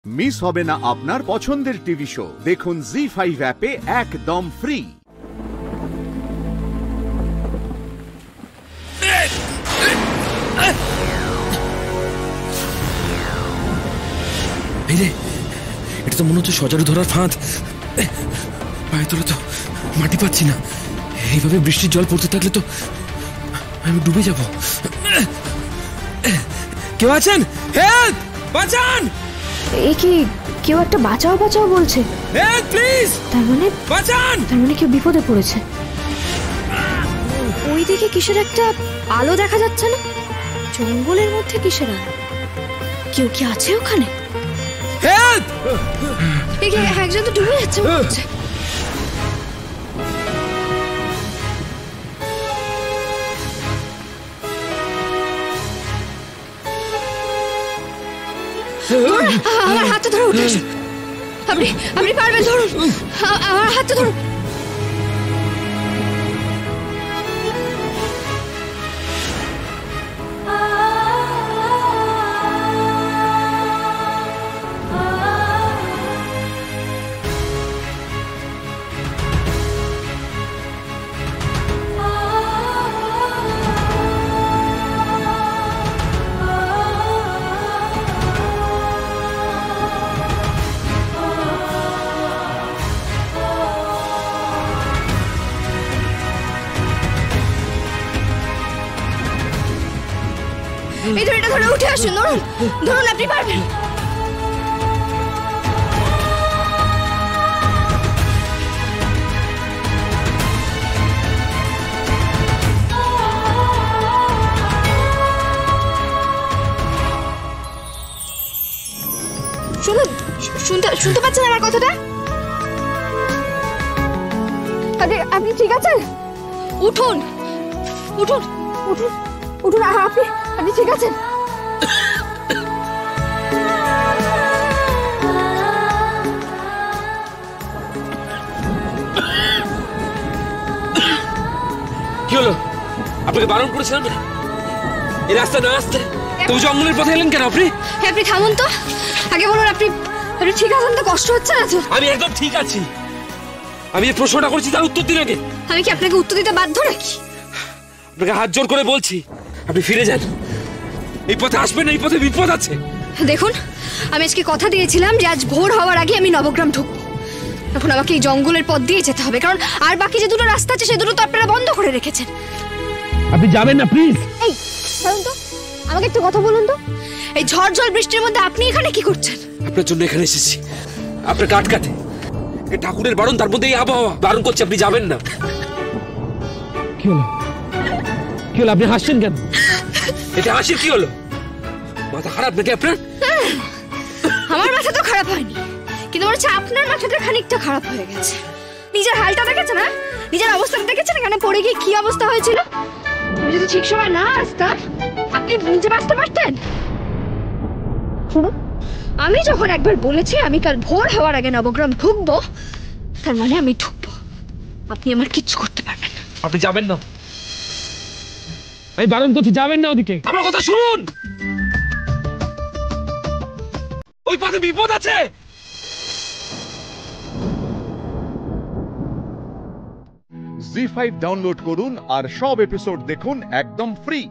Miss হবে না আপনার পছন্দের টিভি শো। দেখুন জি5 অ্যাপে একদম ফ্রি। এটা তো মনে হচ্ছে সজারু ধরার ফাঁদ। পায়ে তোরা তো মাটি পাচ্ছি না। এইভাবে বৃষ্টির জল পড়তে থাকলে তো আমি ডুবে যাব। কেউ আছেন? হেল্প! বাঁচান! এই কি কেউ একটা বাঁচাও বাঁচাও বলছে? Help please! তার মানে বাঁচান! কেউ বিপদে পড়েছে। ওই দিকে কিসের একটা আলো দেখা যাচ্ছে না? জঙ্গলের মধ্যে কিসের আলো? কেউ কি আছে ওখানে? হেল্প! একজন তো ডুবে যাচ্ছে মনে হচ্ছে। আমার হাতটা ধরে উঠে আসুন। আপনি পারবেন, ধরুন আমার হাতটা ধরুন। এই দড়িটা ধরে উঠে আসুন, ধরুন আপনি পারবেন। শুনতে পাচ্ছেন আমার কথাটা? আপনি ঠিক আছেন? উঠুন উঠুন উঠুন উঠুন। আপনি ঠিক আছেন? কি হলো? আপনাকে বারণ করেছিলাম এই রাস্তা না আসতে। তবু জঙ্গলের পথে এলেন কেন আপনি? আপনি থামুন তো। আগে বলুন আপনি ঠিক আছেন তো? কষ্ট হচ্ছে না তো? আমি একদম ঠিক আছি। আমি যে প্রশ্নটা করছি তার উত্তর দিন আগে। আমি কি আপনাকে উত্তর দিতে বাধ্য নাকি? আপনাকে হাত জোর করে বলছি, আপনি ফিরে যান। এই পথে আসবেন না, এই পথে বিপদ আছে। দেখুন, আমি আজকে কথা দিয়েছিলাম যে আজ ভোর হওয়ার আগে আমি নবগ্রাম ঢুকবো। এখন আমাকে এই জঙ্গলের পথ দিয়ে যেতে হবে, কারণ আর বাকি যে দুটো রাস্তা আছে সে দুটো তো আপনারা বন্ধ করে রেখেছেন। আপনি যাবেন না প্লিজ। এই শুনুন তো, আমাকে একটু কথা বলুন তো। এই ঝড় জল বৃষ্টির মধ্যে আপনি এখানে কি করছেন? আপনার জন্য এখানে এসেছি, আপনার কাটকাতে। ঠাকুরের বারণ, তার মধ্যে এই আবহাওয়া বারণ করছে আপনি যাবেন না। কি হলো? কি হলো? আপনি হাসছেন কেন? এটা হাসির কি হলো? মাথা খারাপ নাকি আপনার? আমার মাথা তো খারাপ হয়নি, কিন্তু মনে হচ্ছে আপনার মাথাটা খানিকটা খারাপ হয়ে গেছে। নিজের হালটা দেখেছেন না? নিজের অবস্থাটা দেখেছেন? এখানে পড়ে গিয়ে কি অবস্থা হয়েছিল? তুমি যদি ঠিক সময় না আসতাম, আপনি নিজে বাঁচতে পারতেন। শুনুন, আমি যখন একবার বলেছি আমি কাল ভোর হওয়ার আগে নবগ্রাম ঢুকবো, তার মানে আমি ঢুকবো। আপনি আমার কিচ্ছু করতে পারবেন না। আপনি যাবেন না, আমি বারণ করছি, যাবেন না ওদিকে। আমার কথা শুনুন, ওই পথে বিপদ আছে। জি5 ডাউনলোড করুন আর সব এপিসোড দেখুন একদম ফ্রি।